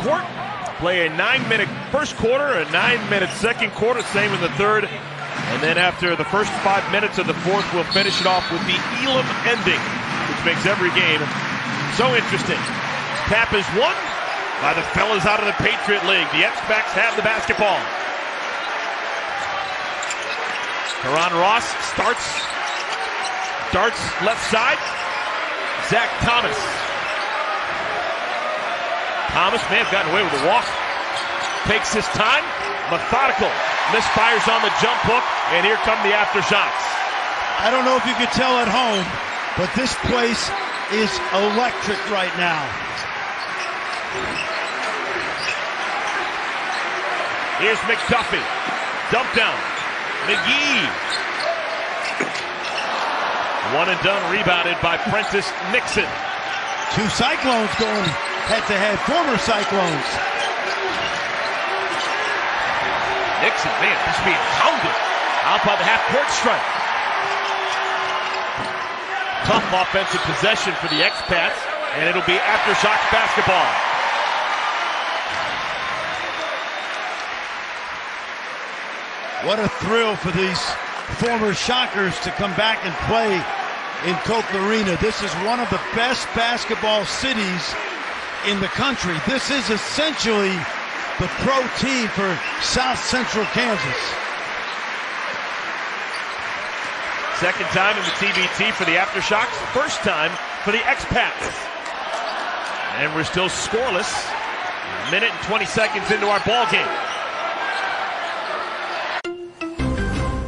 court. Play a 9-minute first quarter, a 9-minute second quarter, same in the third. And then after the first 5 minutes of the fourth, we'll finish it off with the Elam ending, which makes every game so interesting. Tap is won by the fellas out of the Patriot League. The X-Backs have the basketball. Karan Ross darts left side. Zach Thomas. Thomas may have gotten away with a walk. Takes his time. Methodical. Misfires on the jump hook. And here come the Aftershocks. I don't know if you could tell at home, but this place is electric right now. Here's McDuffie. Dump down. McGee. One and done, rebounded by Prentiss Nixon. Two Cyclones going head-to-head, former Cyclones. Nixon, man, just being pounded out by the half-court stripe. Tough offensive possession for the X-Pats, and it'll be Aftershocks basketball. What a thrill for these former Shockers to come back and play in Copeland Arena. This is one of the best basketball cities in the country. This is essentially the pro team for South Central Kansas. Second time in the TBT for the Aftershocks, first time for the X-Pats. And we're still scoreless. A minute and 20 seconds into our ball game.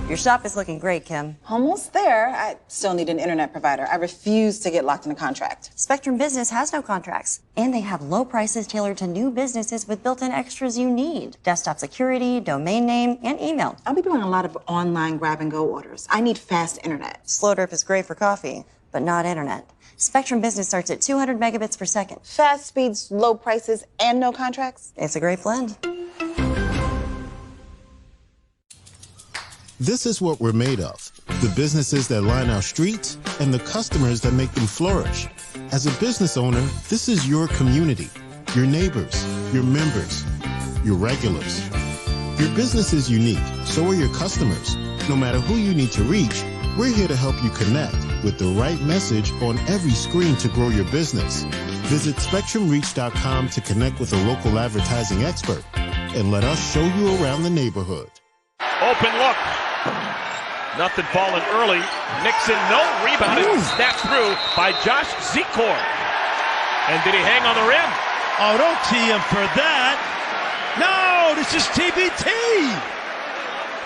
Your shop is looking great, Kim. Almost there. I still need an internet provider. I refuse to get locked in a contract. Spectrum Business has no contracts, and they have low prices tailored to new businesses with built-in extras you need. Desktop security, domain name, and email. I'll be doing a lot of online grab-and-go orders. I need fast internet. Slow drip is great for coffee, but not internet. Spectrum Business starts at 200 megabits per second. Fast speeds, low prices, and no contracts? It's a great blend. This is what we're made of. The businesses that line our streets and the customers that make them flourish. As a business owner, this is your community, your neighbors, your members, your regulars. Your business is unique, so are your customers. No matter who you need to reach, we're here to help you connect with the right message on every screen to grow your business. Visit SpectrumReach.com to connect with a local advertising expert and let us show you around the neighborhood. Open look. Nothing falling early. Nixon, no rebound. Snapped through by Josh Zikor. And did he hang on the rim? Oh, don't tee him for that. No, this is TBT.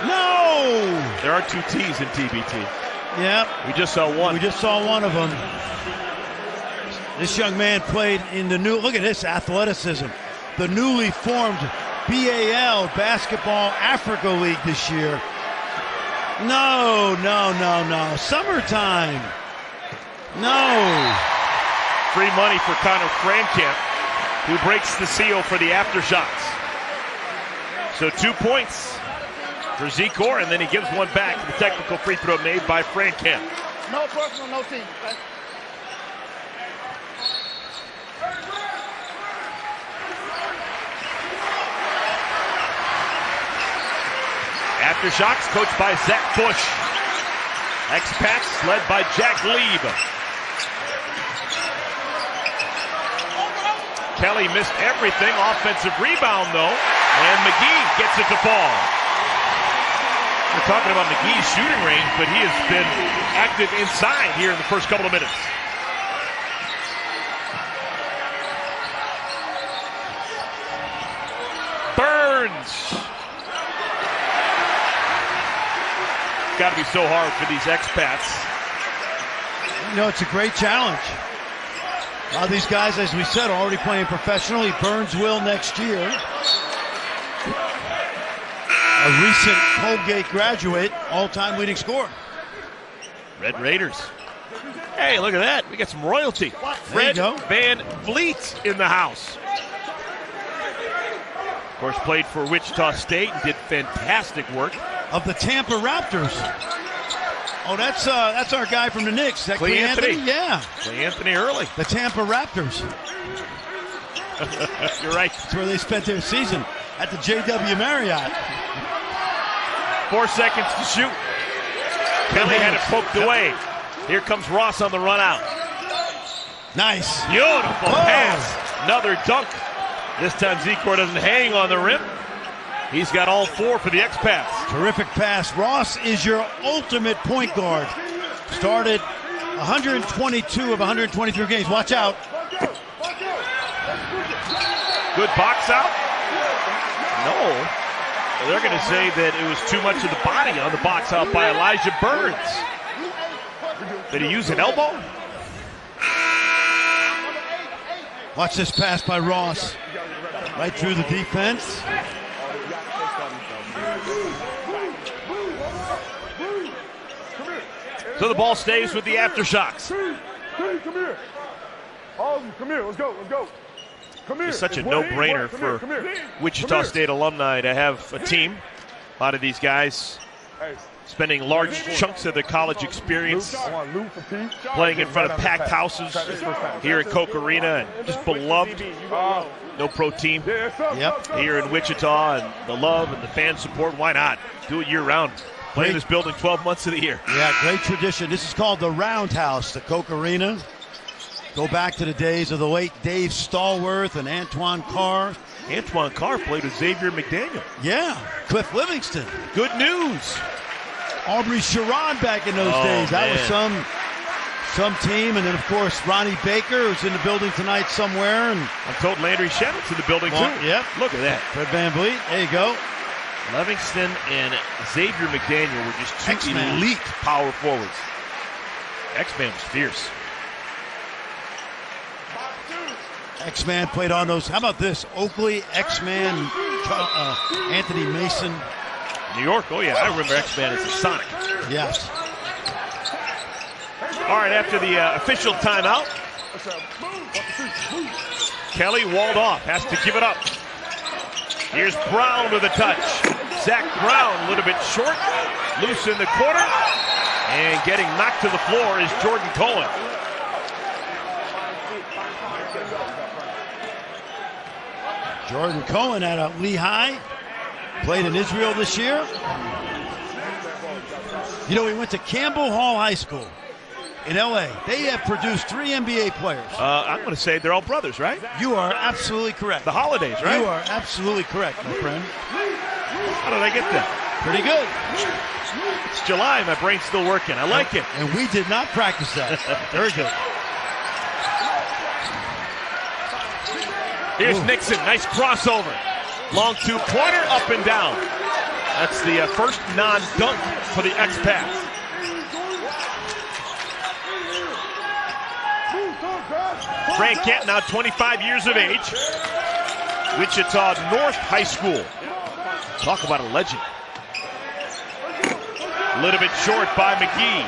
No. There are two T's in TBT. Yep. We just saw one. We just saw one of them. This young man played in the new, look at this athleticism. The newly formed BAL Basketball Africa League this year. No. Summertime. No. Free money for Connor Frankamp, who breaks the seal for the Aftershocks. So 2 points for Zikor, and then he gives one back. The technical free throw made by Frankamp. No personal, no team. Okay? Aftershocks coached by Zach Bush. X-Pats led by Jack Lieb. Kelly missed everything. Offensive rebound, though. And McGee gets it to fall. We're talking about McGee's shooting range, but he has been active inside here in the first couple of minutes. Burns. Got to be so hard for these X-Pats. You know, it's a great challenge. A lot of these guys, as we said, are already playing professionally. Burns will next year. A recent Colgate graduate, all-time leading scorer. Red Raiders. Hey, look at that. We got some royalty. Fred Van Vliet in the house. Of course, played for Wichita State and did fantastic work. Of the Tampa Raptors. Oh, that's our guy from the Knicks. That Clay Anthony. Yeah. Clay Anthony early. The Tampa Raptors. You're right. That's where they spent their season, at the JW Marriott. 4 seconds to shoot. Kelly had it poked away. Here comes Ross on the run out. Nice. Beautiful pass. Another dunk. This time Zikor doesn't hang on the rim. He's got all 4 for the X-Pass. Terrific pass. Ross is your ultimate point guard. Started 122 of 123 games. Watch out. Good box out. No. They're going to say that it was too much of the body on the box out by Elijah Burns. Did he use an elbow? Watch this pass by Ross. Right through the defense. So the ball stays with the Aftershocks. Come here. Come here. Let's go. Come here. It's such a no-brainer for Wichita State alumni to have a team. A lot of these guys spending large chunks of their college experience playing in front of packed houses here at Koch Arena and just beloved. No pro team here in Wichita, and the love and the fan support. Why not? Do it year-round. Play in this building 12 months of the year. Yeah, great tradition. This is called the Roundhouse, the Koch Arena. Go back to the days of the late Dave Stallworth and Antoine Carr. Antoine Carr played with Xavier McDaniel. Yeah, Cliff Livingston. Good news. Aubrey Sharon back in those days. That was some team. And then, of course, Ronnie Baker, who's in the building tonight somewhere. And I'm told Landry Sheddock's in the building, too. Yep. Look at that. Fred VanVleet. There you go. Livingston and Xavier McDaniel were just two X-Man. elite power forwards. X-Man was fierce. X-Man played on those. How about this? Oakley, X-Man, Anthony Mason. New York, oh yeah, I remember X-Man as a Sonic. Yes. All right, after the official timeout, Kelly walled off, has to give it up. Here's Brown with a touch. Zach Brown a little bit short, loose in the corner, and getting knocked to the floor is Jordan Cohen. Jordan Cohen out of Lehigh, played in Israel this year. You know, he went to Campbell Hall High School in L.A. They have produced 3 NBA players. I'm going to say they're all brothers, right? You are absolutely correct. The Holidays, right? You are absolutely correct, my friend. How did I get that? Pretty good. It's July, my brain's still working. I like it. And we did not practice that. Very good. Here's Nixon, nice crossover. Long 2-pointer, up and down. That's the first non-dunk for the X-Pass. Frank Kent, now 25 years of age. Wichita North High School. Talk about a legend. A little bit short by McGee.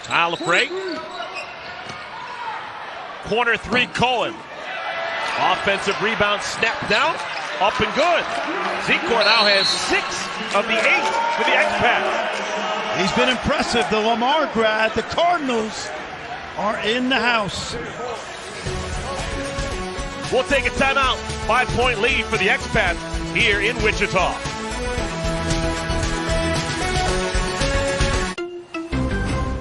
Kyle Lafray. Corner 3, Cohen. Offensive rebound, snap down, up and good. Zikor now has 6 of the 8 for the X-Pass. He's been impressive. The Lamar grad, the Cardinals are in the house. We'll take a timeout. 5-point lead for the X-Pass here in Wichita.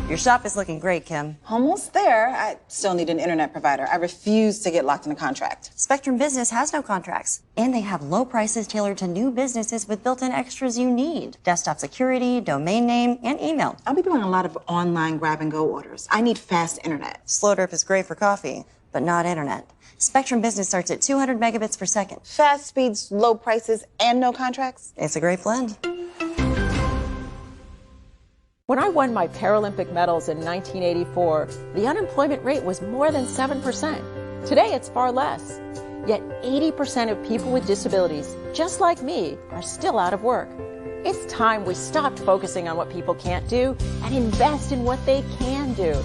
Your shop is looking great, Kim. Almost there. I still need an internet provider. I refuse to get locked in a contract. Spectrum Business has no contracts, and they have low prices tailored to new businesses with built-in extras you need. Desktop security, domain name, and email. I'll be doing a lot of online grab-and-go orders. I need fast internet. Slow Derp is great for coffee, but not internet. Spectrum Business starts at 200 megabits per second. Fast speeds, low prices, and no contracts? It's a great blend. When I won my Paralympic medals in 1984, the unemployment rate was more than 7%. Today, it's far less. Yet 80% of people with disabilities, just like me, are still out of work. It's time we stopped focusing on what people can't do and invest in what they can do.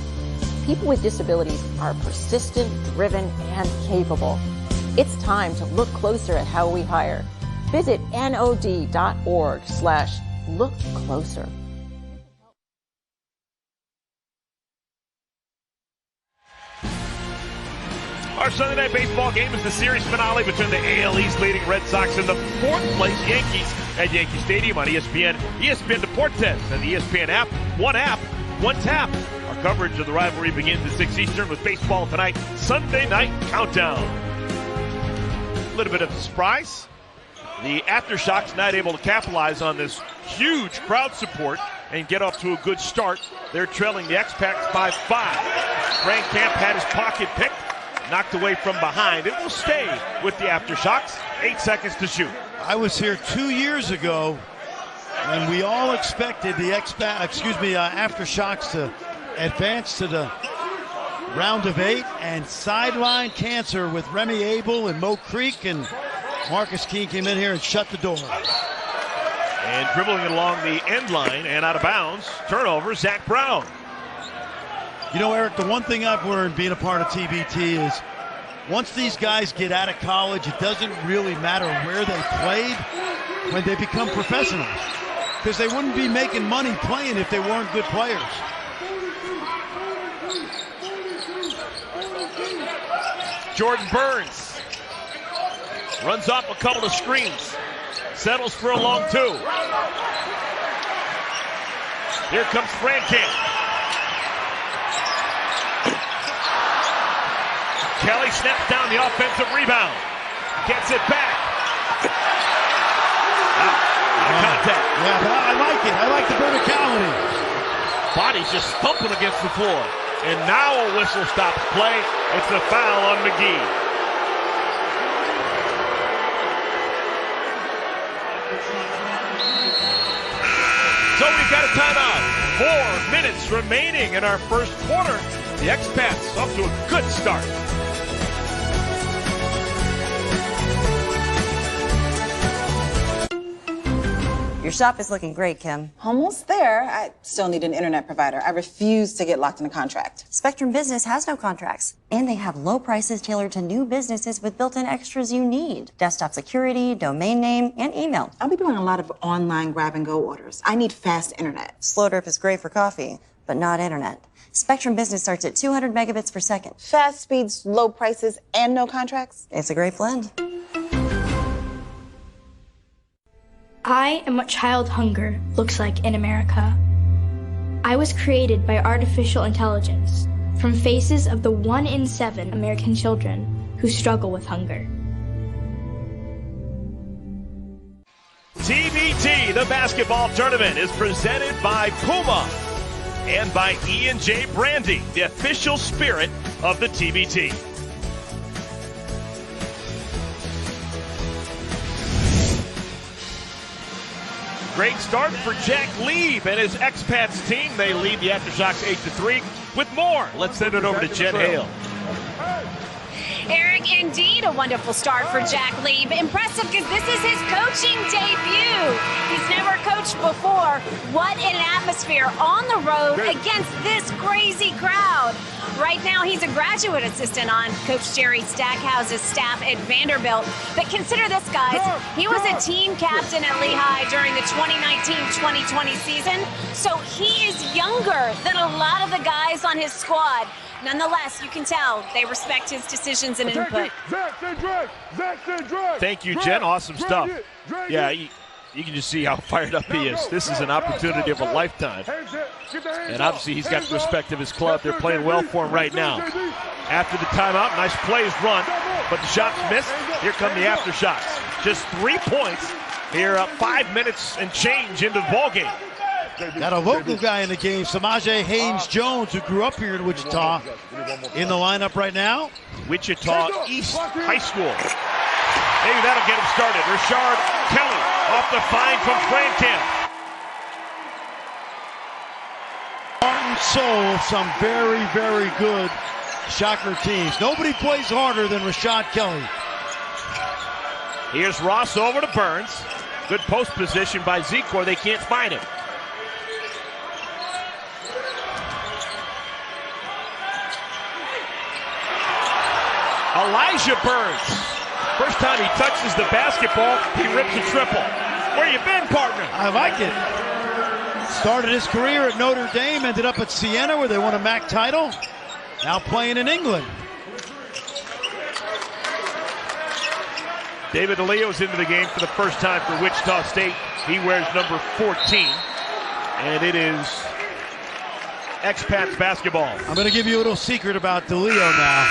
People with disabilities are persistent, driven, and capable. It's time to look closer at how we hire. Visit nod.org/lookcloser. Our Sunday night baseball game is the series finale between the AL East leading Red Sox and the fourth-place Yankees at Yankee Stadium on ESPN, ESPN Deportes, and the ESPN app. One tap. Our coverage of the rivalry begins at 6 Eastern with baseball tonight, Sunday Night Countdown. A little bit of a surprise. The Aftershocks not able to capitalize on this huge crowd support and get off to a good start. They're trailing the X-Packs by 5. Frank Camp had his pocket picked, knocked away from behind. It will stay with the Aftershocks. 8 seconds to shoot. I was here 2 years ago when we all expected the Aftershocks to advance to the round of 8, and sideline cancer with Remy Abel and Mo Creek, and Marcus Keene came in here and shut the door. And dribbling it along the end line and out of bounds. Turnover, Zach Brown. You know, Eric, the one thing I've learned being a part of TBT is once these guys get out of college, it doesn't really matter where they played when they become professionals, because they wouldn't be making money playing if they weren't good players. Jordan Burns runs off a couple of screens, settles for a long 2. Here comes Frankamp. Kelly snaps down the offensive rebound, gets it back. Out of contact. Yeah, but I like it. I like the verticality. Body's just thumping against the floor. And now a whistle stops play. It's a foul on McGee. So we've got a timeout. 4 minutes remaining in our first quarter. The X-Pats off to a good start. Your shop is looking great, Kim. Almost there. I still need an internet provider. I refuse to get locked in a contract. Spectrum Business has no contracts, and they have low prices tailored to new businesses with built-in extras you need. Desktop security, domain name, and email. I'll be doing a lot of online grab-and-go orders. I need fast internet. Slow drip is great for coffee, but not internet. Spectrum Business starts at 200 megabits per second. Fast speeds, low prices, and no contracts? It's a great blend. I am what child hunger looks like in America. I was created by artificial intelligence from faces of the 1 in 7 American children who struggle with hunger. TBT, the basketball tournament, is presented by Puma and by E&J Brandy, the official spirit of the TBT. Great start for Jack Lieb and his X-Pats team. They lead the Aftershocks 8-3 with more. Let's send it over to Jen Hale. Eric, indeed a wonderful start for Jack Lieb. Impressive because this is his coaching debut. He's never coached before. What an atmosphere on the road against this crazy crowd. Right now, he's a graduate assistant on Coach Jerry Stackhouse's staff at Vanderbilt. But consider this, guys. He was a team captain at Lehigh during the 2019-2020 season. So he is younger than a lot of the guys on his squad. Nonetheless, you can tell they respect his decisions and input. Thank you, Jen. Awesome stuff. Yeah, you can just see how fired up he is. This is an opportunity of a lifetime. And obviously he's got the respect of his club. They're playing well for him right now. After the timeout, nice plays run, but the shots missed. Here come the Aftershocks. Just 3 points here, 5 minutes and change into the ballgame. Got a local guy in the game, Samaje Haynes-Jones, who grew up here in Wichita, in the lineup right now. Wichita East High School. Maybe that'll get him started. Rashard Kelly off the find from Frankamp. Heart and soul of some very, very good Shocker teams. Nobody plays harder than Rashard Kelly. Here's Ross over to Burns. Good post position by Zekor. They can't find him. Elijah Burns. First time he touches the basketball, he rips a triple. Where you been, partner? I like it. Started his career at Notre Dame, ended up at Siena where they won a MAC title. Now playing in England. David DeLeo's into the game for the first time for Wichita State. He wears number 14. And it is expats basketball. I'm going to give you a little secret about DeLeo now.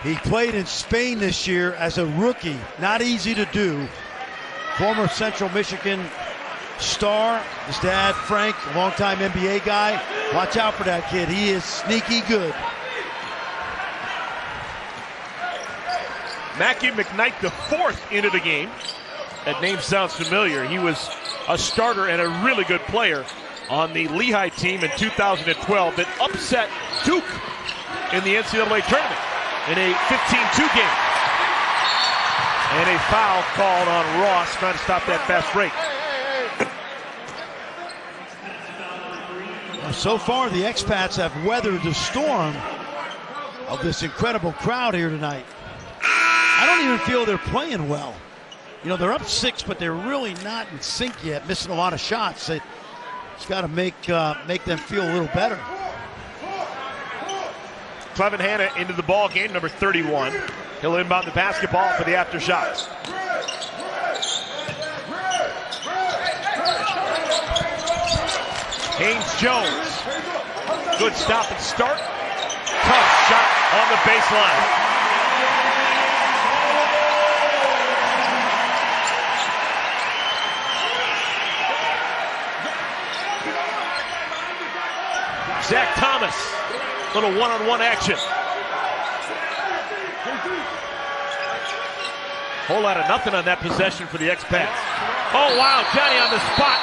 He played in Spain this year as a rookie. Not easy to do. Former Central Michigan star. His dad, Frank, a longtime NBA guy. Watch out for that kid. He is sneaky good. Mackie McKnight, the fourth into the game. That name sounds familiar. He was a starter and a really good player on the Lehigh team in 2012 that upset Duke in the NCAA tournament in a 15-2 game. And a foul called on Ross, trying to stop that fast break. So far, the expats have weathered the storm of this incredible crowd here tonight. I don't even feel they're playing well. You know, they're up 6, but they're really not in sync yet, missing a lot of shots. It's got to make them feel a little better. Clevin Hanna into the ball game, number 31. He'll inbound the basketball for the Aftershocks. Haynes Jones. Good stop and start. Tough shot on the baseline. Zach Thomas, little one-on-one action. Whole lot of nothing on that possession for the expats. Oh wow, Johnny on the spot,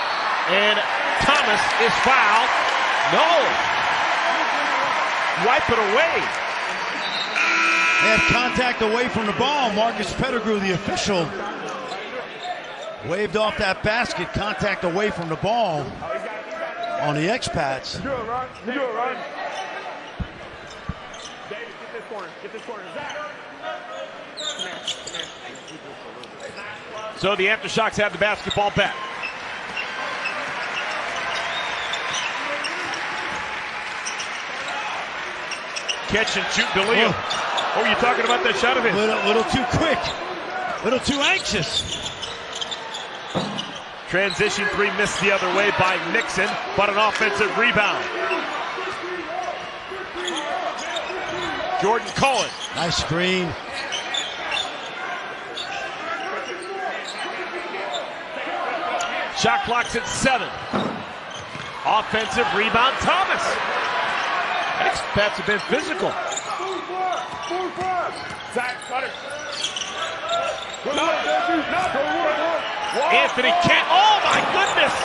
and Thomas is fouled. No. Wipe it away. They had contact away from the ball. Marcus Pettigrew, the official, waved off that basket. Contact away from the ball on the expats. You do it, Ron. You do it, Ron. David, get this corner. Get this corner. Zach. So the Aftershocks have the basketball back. Catch and shoot, DeLeo. Oh, you talking about that shot of his? Little too quick. Little too anxious. Transition three missed the other way by Nixon, but an offensive rebound. Jordan Cohen. Nice screen. Shot clock's at 7. Offensive rebound, Thomas. Expats have been physical. Zach, cut it. Anthony Kent. Oh my goodness!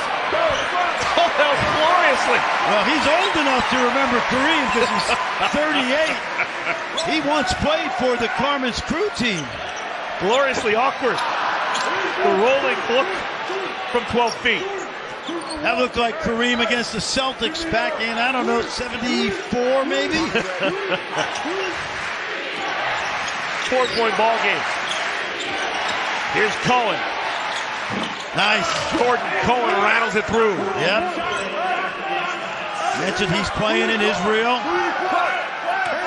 Oh, that was gloriously. Well, he's old enough to remember Kareem because he's 38. He once played for the Carmen's crew team. Gloriously awkward. The rolling look from 12 feet. That looked like Kareem against the Celtics back in, I don't know, 74 maybe? 4-point ball game. Here's Cohen. Nice. Jordan Cohen rattles it through. Yep. Mentioned he's playing in Israel.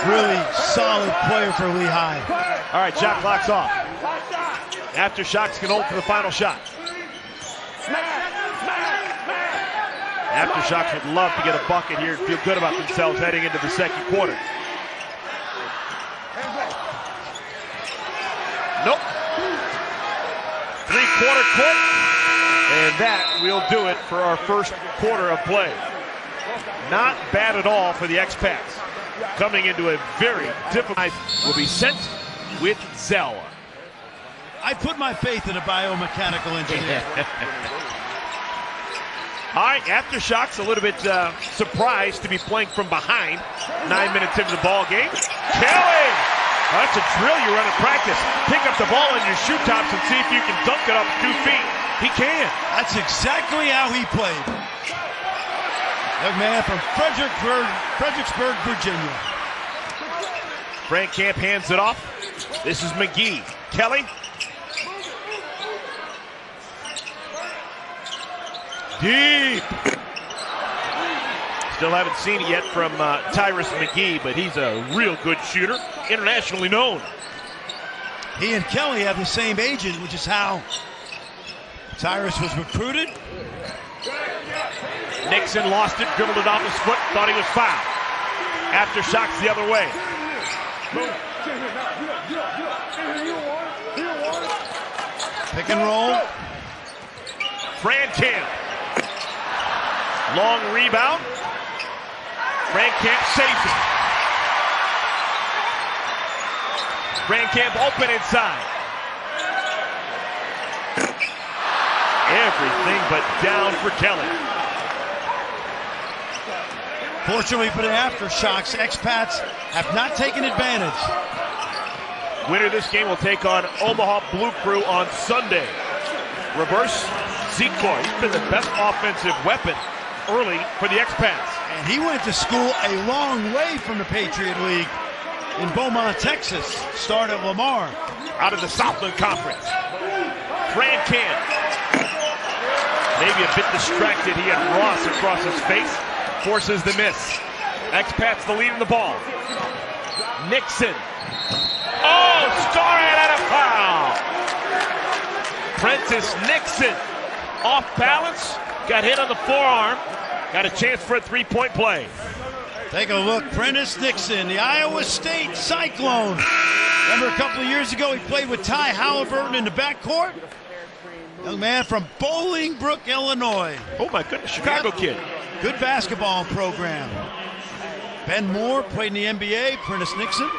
Really solid player for Lehigh. All right, shot clock's off. Aftershocks can hold for the final shot. Aftershocks would love to get a bucket here and feel good about themselves heading into the second quarter. Nope. 3-quarter court. And that will do it for our first quarter of play. Not bad at all for the expats. Coming into a very difficult life will be sent with Zell. I put my faith in a biomechanical engineer. All right, Aftershocks a little bit surprised to be playing from behind. 9 minutes into the ball game. Kelly! That's a drill you run in practice. Pick up the ball on your shoe tops and see if you can dunk it off 2 feet. He can. That's exactly how he played. Young man from Fredericksburg, Virginia. Frank Camp hands it off. This is McGee. Kelly. Deep. Still haven't seen it yet from Tyrus McGee, but he's a real good shooter, internationally known. He and Kelly have the same agent, which is how Tyrus was recruited. Nixon lost it, dribbled it off his foot, thought he was fouled. Aftershocks the other way. Pick and roll. Camp. Long rebound. Camp saves it. Camp open inside. Everything but down for Kelly. Fortunately for the Aftershocks, expats have not taken advantage. Winner of this game will take on Omaha Blue Crew on Sunday. Reverse Zikor. He's been the best offensive weapon early for the expats. And he went to school a long way from the Patriot League in Beaumont, Texas. Started at Lamar. Out of the Southland Conference. Camp. Maybe a bit distracted. He had Ross across his face. Forces the miss. Expats the lead in the ball. Nixon. Oh, Starrett at a foul. Prentiss Nixon off balance. Got hit on the forearm. Got a chance for a three-point play. Take a look. Prentiss Nixon, the Iowa State Cyclone. Remember a couple of years ago he played with Ty Halliburton in the backcourt? Young man from Bolingbrook, Illinois. Oh my goodness, Chicago kid. Good basketball program. Ben Moore played in the NBA. Prentiss Nixon.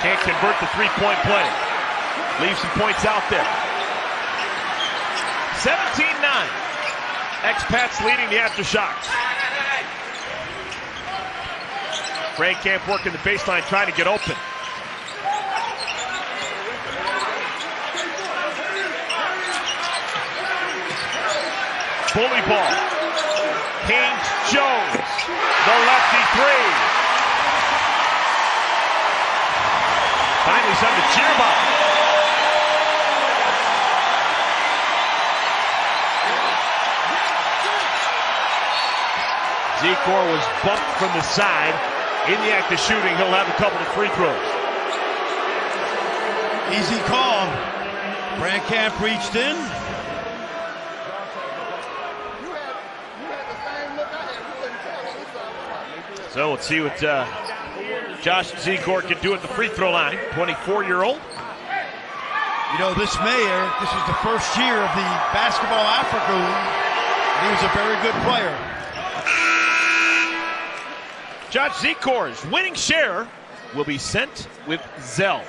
Can't convert the three-point play. Leave some points out there. 17-9. Expats leading the Aftershocks. Camp working the baseline, trying to get open. Bully ball. Haynes Jones, the lefty three. Finally something to cheer about. Zikor was bumped from the side. In the act of shooting, he'll have a couple of free throws. Easy call. Camp reached in. So let's see what Josh Zikor can do at the free throw line. 24-year-old. You know, this mayor, this was the first year of the Basketball Africa League. He was a very good player. Josh Zikor's winning share will be sent with Zell.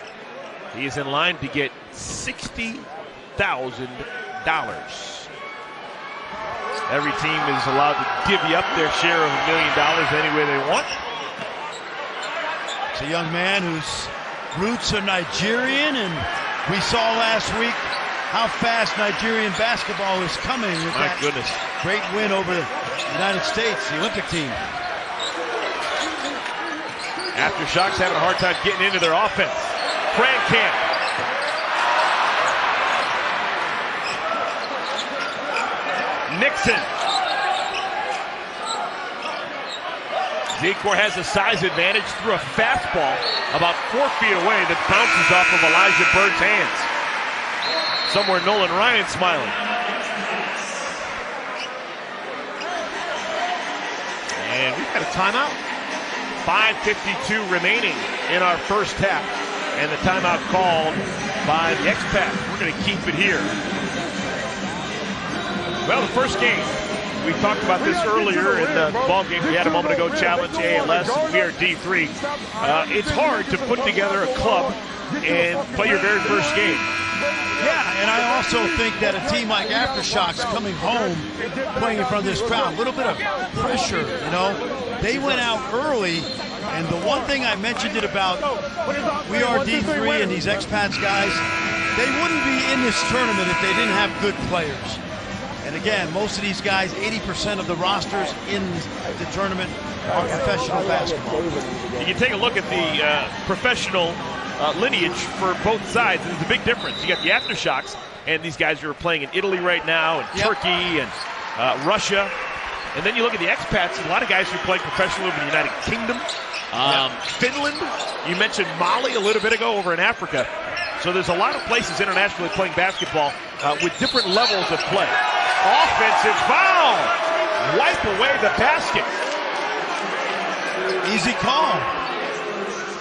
He is in line to get $60,000. Every team is allowed to divvy up their share of $1 million any way they want. It's a young man whose roots are Nigerian, and we saw last week how fast Nigerian basketball is coming with that great win over the United States, the Olympic team. Aftershocks having a hard time getting into their offense. Camp. Nixon. Zikor has a size advantage through a fastball about 4 feet away that bounces off of Elijah Bird's hands. Somewhere Nolan Ryan smiling. And we've got a timeout. 5:52 remaining in our first half. And the timeout called by the Expats. We're going to keep it here. Well, the first game, we talked about this earlier in the ball game we had a moment ago, Challenge ALS, we are D3. It's hard to put together a club and play your very first game. Yeah, and I also think that a team like Aftershocks coming home, playing in front of this crowd, a little bit of pressure, you know. They went out early, and the one thing I mentioned it about we are D3 and these expats guys, they wouldn't be in this tournament if they didn't have good players. And again, most of these guys, 80% of the rosters in the tournament are professional basketball. You can take a look at the professional lineage for both sides, and there's a big difference. You got the Aftershocks, and these guys are playing in Italy right now, and Turkey, and Russia. And then you look at the expats, a lot of guys who are playing professionally over in the United Kingdom, Finland. You mentioned Mali a little bit ago over in Africa. So there's a lot of places internationally playing basketball with different levels of play. Offensive foul. Wipe away the basket. Easy call.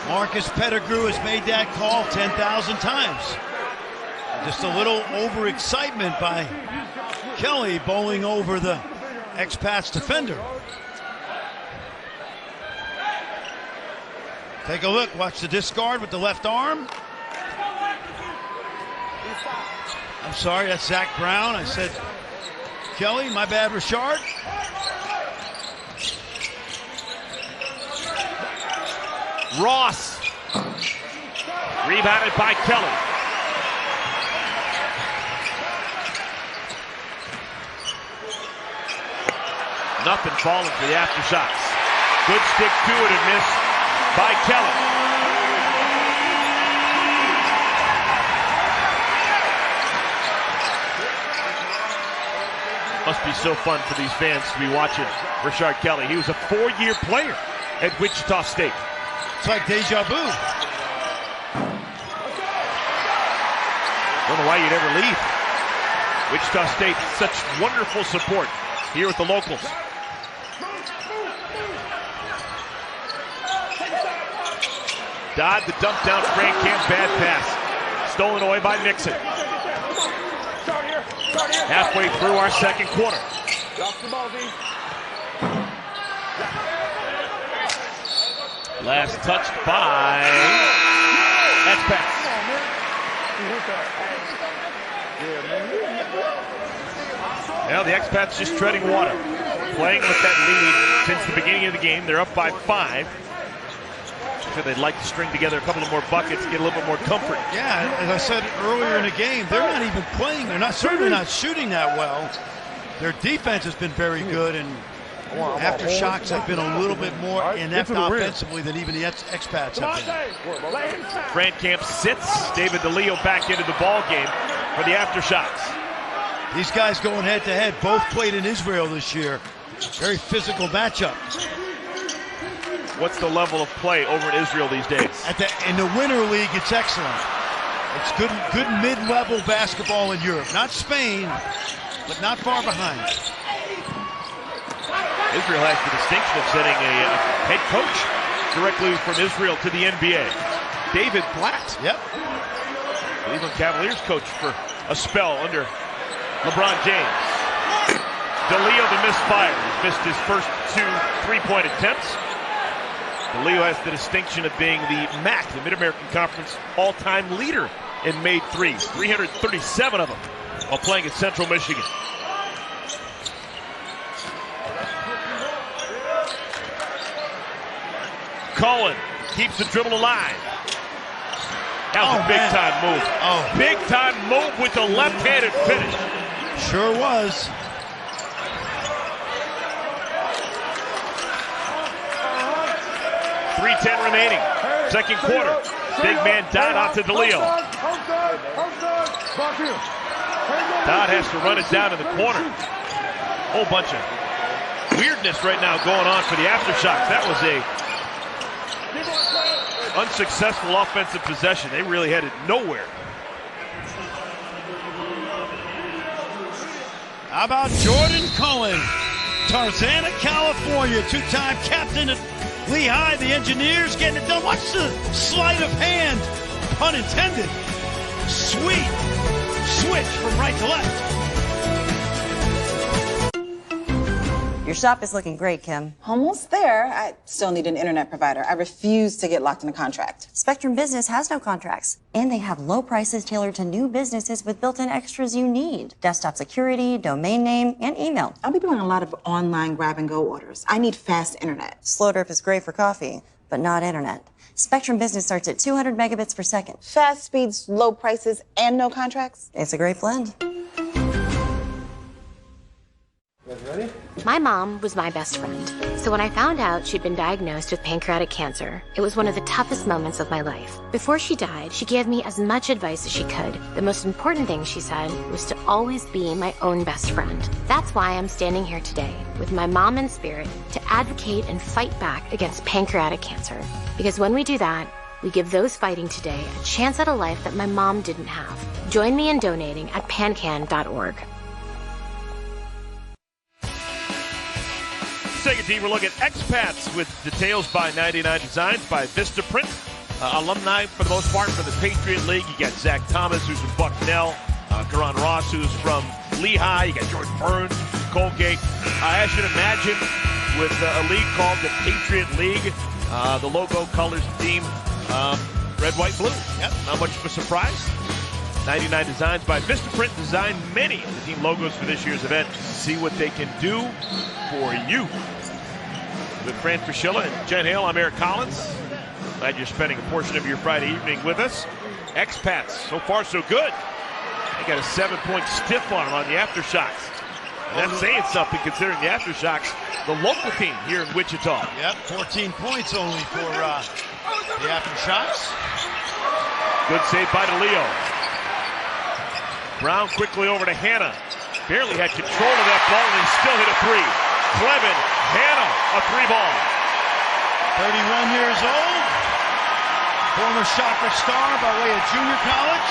Marcus Pettigrew has made that call 10,000 times. Just a little overexcitement by Kelly bowling over the expats defender. Take a look. Watch the discard with the left arm. I'm sorry, that's Zach Brown. I said Kelly. My bad, Richard. Ross. Rebounded by Kelly. Nothing falling for the Aftershocks. Good stick to it and miss by Kelly. Must be so fun for these fans to be watching Rashard Kelly. He was a 4-year player at Wichita State. It's like deja vu. Don't know why you'd ever leave. Wichita State, such wonderful support here with the locals. Dodd, the dump down, Frank Camp, bad pass. Stolen away by Nixon. Halfway through our second quarter. Last touched by Expats. Now the Expats just treading water. Playing with that lead since the beginning of the game. They're up by 5. They'd like to string together a couple of more buckets, get a little bit more comfort. Yeah, as I said earlier in the game, they're not even playing. They're certainly not shooting that well. Their defense has been very good, and Aftershocks have been a little bit more inept offensively than even the expats have been. Fran Camp sits. David DeLeo back into the ball game for the Aftershocks. These guys going head-to-head, both played in Israel this year. Very physical matchup. What's the level of play over in Israel these days? In the Winter League, it's excellent. It's good mid-level basketball in Europe. Not Spain, but not far behind. Israel has the distinction of sending a head coach directly from Israel to the NBA. David Blatt. Yep. Cleveland Cavaliers coach for a spell under LeBron James. DeLeo the misfire. He's missed his first 2 3-point attempts. DeLeo has the distinction of being the MAC, the Mid-American Conference all-time leader in made threes. 337 of them while playing at Central Michigan. Cullen keeps the dribble alive. That was a big-time move. Big-time move with the left-handed finish. Sure was. .310 remaining. Second quarter. Big man Dodd out to DeLeo. Dodd has to run it down in the corner. Whole bunch of weirdness right now going on for the Aftershocks. That was a unsuccessful offensive possession. They really headed nowhere. How about Jordan Cullen? Tarzana, California, 2-time captain at Lehigh, the Engineers getting it done. Watch the sleight of hand, pun intended. Sweet switch from right to left. Your shop is looking great, Kim. Almost there. I still need an internet provider. I refuse to get locked in a contract. Spectrum Business has no contracts, and they have low prices tailored to new businesses with built-in extras you need. Desktop security, domain name, and email. I'll be doing a lot of online grab-and-go orders. I need fast internet. Slow drip is great for coffee, but not internet. Spectrum Business starts at 200 megabits per second. Fast speeds, low prices, and no contracts? It's a great blend. Ready? My mom was my best friend. So when I found out she'd been diagnosed with pancreatic cancer, it was one of the toughest moments of my life. Before she died, she gave me as much advice as she could. The most important thing she said was to always be my own best friend. That's why I'm standing here today with my mom in spirit to advocate and fight back against pancreatic cancer. Because when we do that, we give those fighting today a chance at a life that my mom didn't have. Join me in donating at pancan.org. Second team, we're looking at expats with details by 99 Designs by Vistaprint. Alumni, for the most part, from the Patriot League. You got Zach Thomas, who's from Bucknell. Karan Ross, who's from Lehigh. You got George Burns, Colgate. I should imagine with a league called the Patriot League, the logo, colors, theme, red, white, blue. Yep. Not much of a surprise. 99 Designs by Vistaprint designed many of the team logos for this year's event. See what they can do for you. With Fran Fraschilla and Jen Hale, I'm Eric Collins. Glad you're spending a portion of your Friday evening with us. Expats, so far so good. They got a 7-point stiff on them on the Aftershocks. And that's saying something considering the Aftershocks, the local team here in Wichita. Yep, 14 points only for the Aftershocks. Good save by DeLeo. Brown quickly over to Hannah. Barely had control of that ball and he still hit a three. Clevin, Hannah, a three ball. 31 years old. Former Shocker star by way of junior college.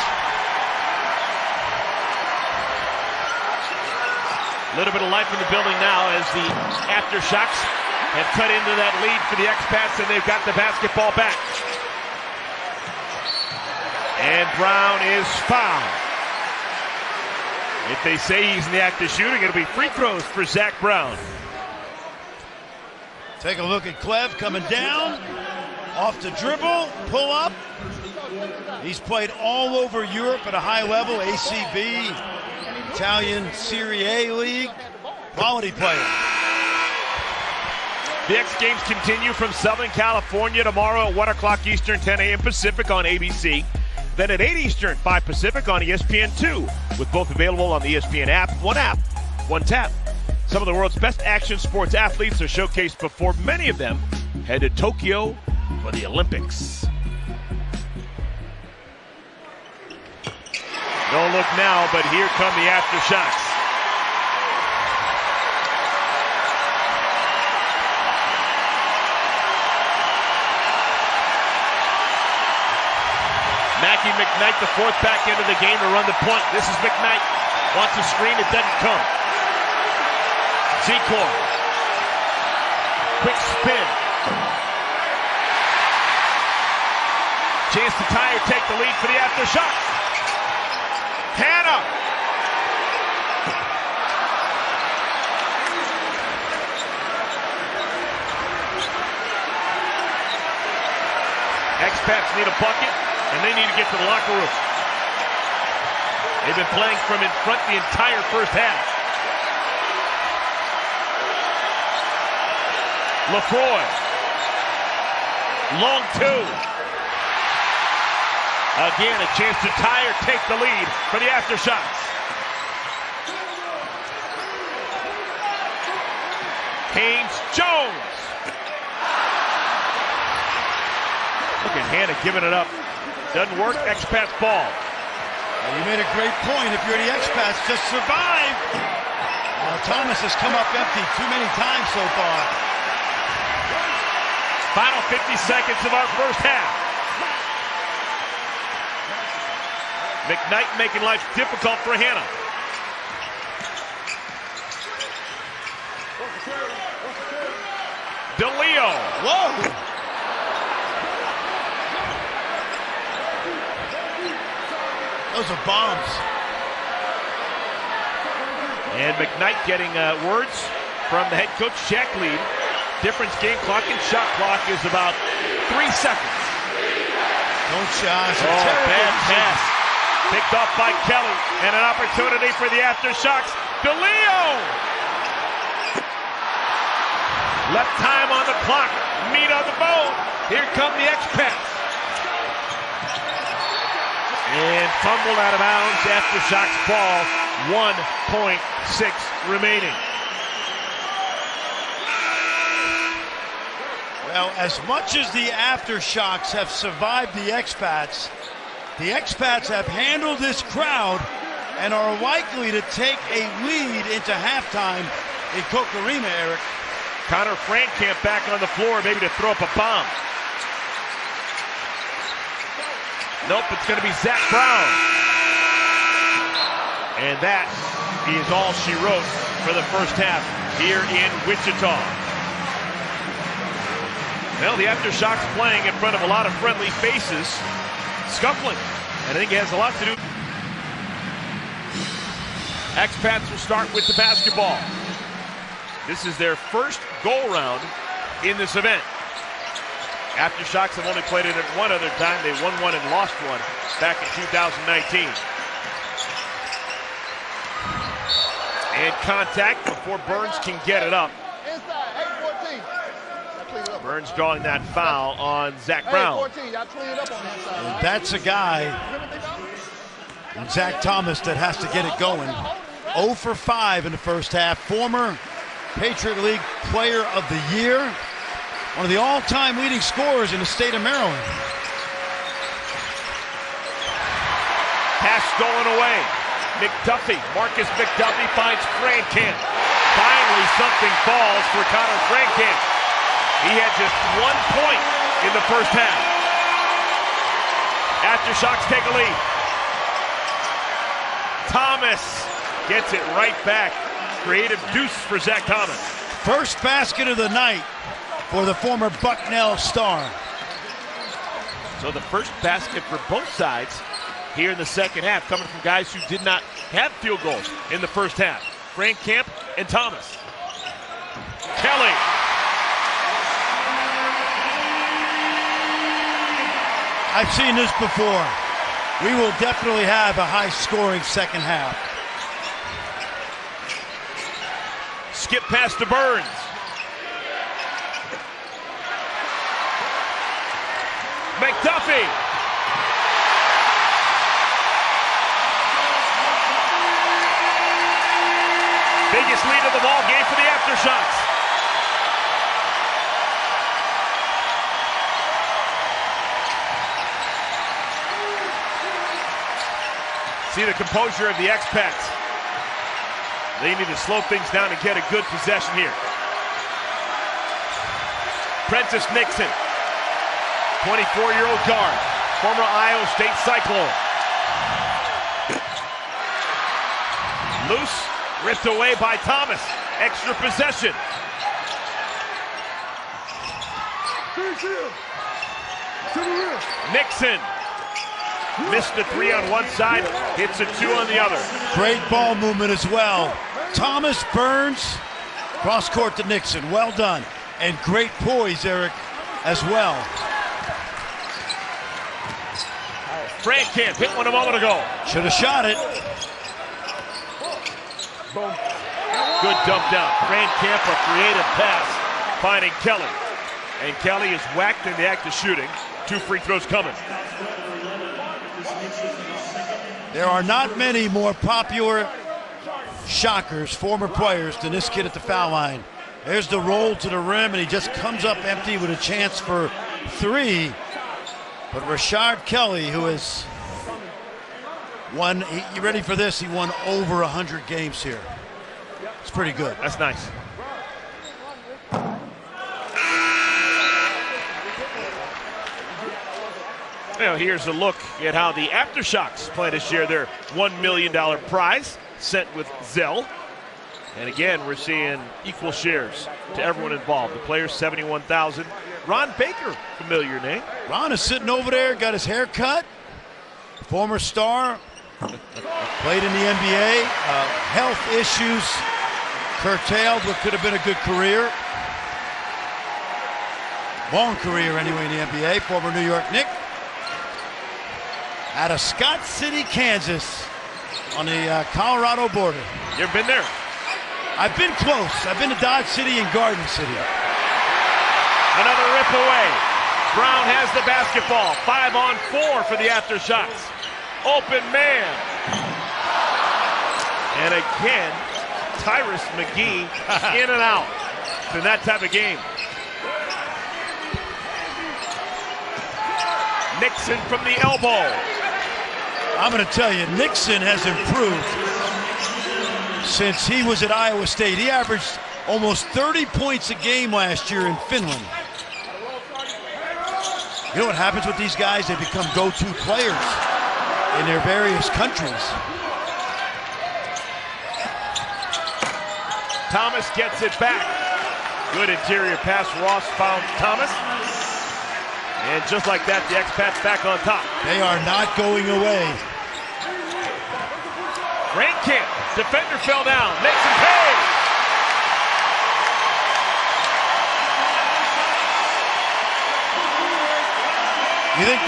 A little bit of life in the building now as the Aftershocks have cut into that lead for the Expats and they've got the basketball back. And Brown is fouled. If they say he's in the act of shooting, it'll be free throws for Zach Brown. Take a look at Clev coming down, off the dribble, pull up. He's played all over Europe at a high level, ACB, Italian Serie A league. Quality player. The X Games continue from Southern California tomorrow at 1 o'clock Eastern, 10 a.m. Pacific on ABC. Then at 8 Eastern, 5 Pacific on ESPN2, with both available on the ESPN app, one tap. Some of the world's best action sports athletes are showcased before many of them head to Tokyo for the Olympics. No look now, but here come the Aftershocks. Mackie McKnight, the fourth back into the game to run the point. This is McKnight. Wants a screen, it doesn't come. Secor. Quick spin. Chance to tie or take the lead for the Aftershocks. Hannah. Expats need a bucket, and they need to get to the locker room. They've been playing from in front the entire first half. Lefroy. Long two. Again, a chance to tie or take the lead for the Aftershocks. Haynes-Jones. Look at Hannah giving it up. Doesn't work, Expats ball. Well, you made a great point. If you're the Expats, just survive. Thomas has come up empty too many times so far. Final 50 seconds of our first half. McKnight making life difficult for Hannah. DeLeo. Whoa! Those are bombs. And McKnight getting words from the head coach, Jack Lead. Difference game clock and shot clock is about 3 seconds. Don't shot. Bad pass. Picked off by Kelly. And an opportunity for the Aftershocks. DeLeo! Left time on the clock. Meat on the bone. Here come the Expats. And fumbled out of bounds. Aftershocks ball. 1.6 remaining. Well, as much as the Aftershocks have survived the expats have handled this crowd and are likely to take a lead into halftime in Koch Arena, Eric. Connor Frankamp back on the floor, maybe to throw up a bomb. Nope, it's going to be Zach Brown. And that is all she wrote for the first half here in Wichita. Well, the Aftershocks playing in front of a lot of friendly faces, scuffling. And I think it has a lot to do. Expats will start with the basketball. This is their first go-round in this event. Aftershocks have only played it at one other time. They won one and lost one back in 2019. And contact before Burns can get it up. Burns drawing that foul on Zach Brown. And that's a guy, Zach Thomas, that has to get it going. 0 for 5 in the first half. Former Patriot League Player of the Year. One of the all-time leading scorers in the state of Maryland. Pass going away. McDuffie, Marcus McDuffie finds Frankamp. Finally something falls for Connor Frankamp. He had just 1 point in the first half. Aftershocks take a lead. Thomas gets it right back. Creative deuce for Zach Thomas. First basket of the night for the former Bucknell star. So the first basket for both sides here in the second half, coming from guys who did not have field goals in the first half. Frankamp and Thomas. Kelly. I've seen this before. We will definitely have a high-scoring second half. Skip pass to Burns. McDuffie. Biggest lead of the ball game for the Aftershocks. See the composure of the expats. They need to slow things down and get a good possession here. Prentiss Nixon, 24-year-old guard, former Iowa State Cyclone. Loose, ripped away by Thomas. Extra possession. Nixon missed a 3 on one side, hits a 2 on the other. Great ball movement as well. Thomas, Burns, cross court to Nixon. Well done. And great poise, Eric, as well. Frankamp hit one a moment ago. Should have shot it. Good dump down. Frankamp, a creative pass, finding Kelly. And Kelly is whacked in the act of shooting. 2 free throws coming. There are not many more popular Shockers, former players, than this kid at the foul line. There's the roll to the rim, and he just comes up empty with a chance for 3. But Rashard Kelly, who has won, you ready for this? He won over 100 games here. It's pretty good. That's nice. Well, here's a look at how the Aftershocks plan to share their $1 million prize sent with Zelle. And again, we're seeing equal shares to everyone involved. The players, $71,000. Ron Baker, familiar name. Ron is sitting over there, got his hair cut. Former star, played in the NBA. Health issues curtailed what could have been a good career. Long career anyway in the NBA. Former New York Knick. Out of Scott City, Kansas, on the Colorado border. You ever been there? I've been close. I've been to Dodge City and Garden City. Another rip away. Brown has the basketball. 5 on 4 for the Aftershocks. Open man. And again, Tyrus McGee in and out. It's in that type of game. Nixon from the elbow. I'm going to tell you, Nixon has improved since he was at Iowa State. He averaged almost 30 points a game last year in Finland. You know what happens with these guys? They become go-to players in their various countries. Thomas gets it back. Good interior pass. Ross found Thomas. And just like that, the expats back on top. They are not going away. Rankin, defender fell down. Makes him pay. You think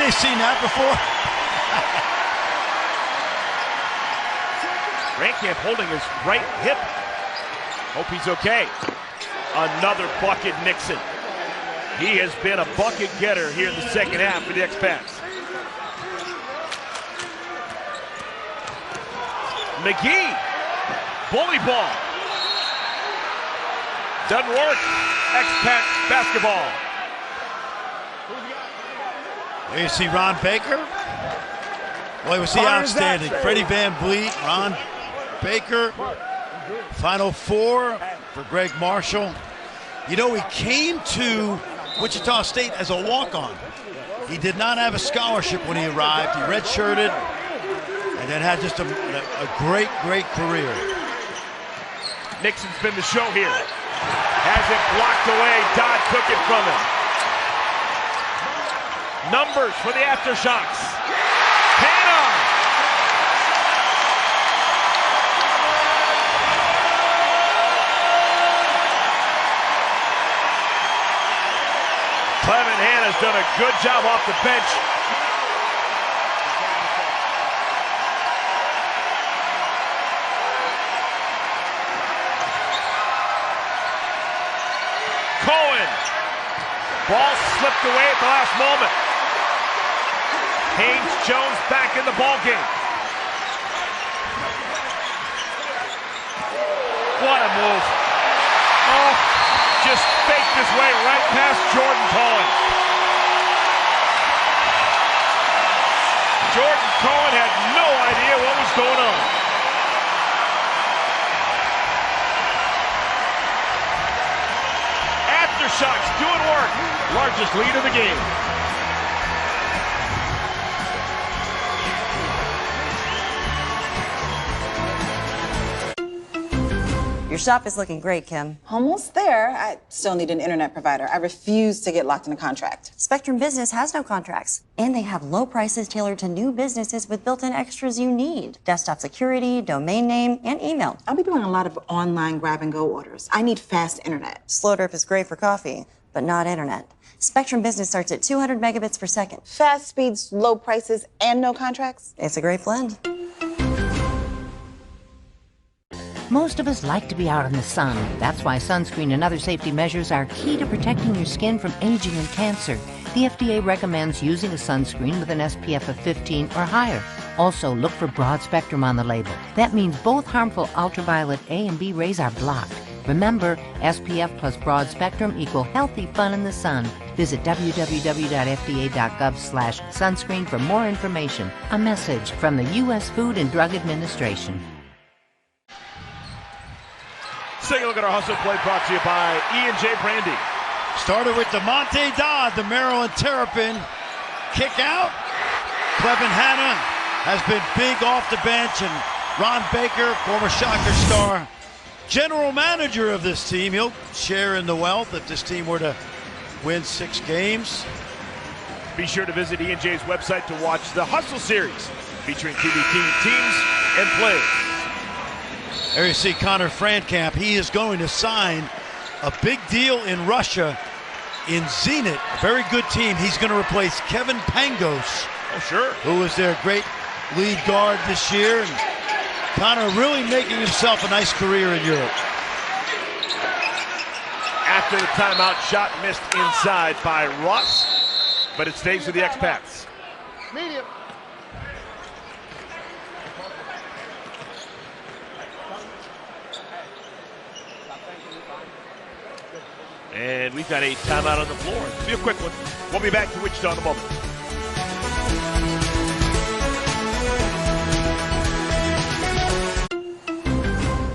they've seen that before? Rankin holding his right hip. Hope he's okay. Another bucket, Nixon. He has been a bucket getter here in the second half for the expats. McGee, bully ball. Doesn't work. Expat basketball. There you see Ron Baker. Boy, was he outstanding. Freddie Van Vliet, Ron Baker. Final four for Greg Marshall. You know, he came to Wichita State as a walk-on. He did not have a scholarship when he arrived. He redshirted and then had just a great, great career. Nixon's been the show here. Has it blocked away. Dodd took it from him. Numbers for the Aftershocks. Hannah! Clement Hannah's done a good job off the bench. Cohen. Ball slipped away at the last moment. Haynes Jones back in the ballgame. What a move. Oh, just faked his way right past Jordan Cohen. Jordan Cohen had no idea what was going on. Aftershocks doing work. Largest lead of the game. Your shop is looking great, Kim. Almost there. I still need an internet provider. I refuse to get locked in a contract. Spectrum Business has no contracts, and they have low prices tailored to new businesses with built-in extras you need. Desktop security, domain name, and email. I'll be doing a lot of online grab-and-go orders. I need fast internet. Slow Derp is great for coffee, but not internet. Spectrum Business starts at 200 megabits per second. Fast speeds, low prices, and no contracts? It's a great blend. Most of us like to be out in the sun. That's why sunscreen and other safety measures are key to protecting your skin from aging and cancer. The FDA recommends using a sunscreen with an SPF of 15 or higher. Also, look for broad spectrum on the label. That means both harmful ultraviolet A and B rays are blocked. Remember, SPF plus broad spectrum equal healthy fun in the sun. Visit www.fda.gov/sunscreen for more information. A message from the U.S. Food and Drug Administration. Take a look at our hustle play brought to you by E&J Brandy. Started with DeMonte Dodd, the Maryland Terrapin. Kick out. Clement Hannah has been big off the bench, and Ron Baker, former Shocker star, general manager of this team. He'll share in the wealth if this team were to win 6 games. Be sure to visit E&J's website to watch the Hustle Series featuring TBT teams and plays. There you see Connor Frankamp. He is going to sign a big deal in Russia in Zenit, a very good team. He's going to replace Kevin Pangos. Oh, sure. Who was their great lead guard this year. And Connor really making himself a nice career in Europe. After the timeout, shot missed inside by Ross, but it stays with the expats. Medium. And we've got a timeout on the floor. It'll be a quick one. We'll be back to Wichita in a moment.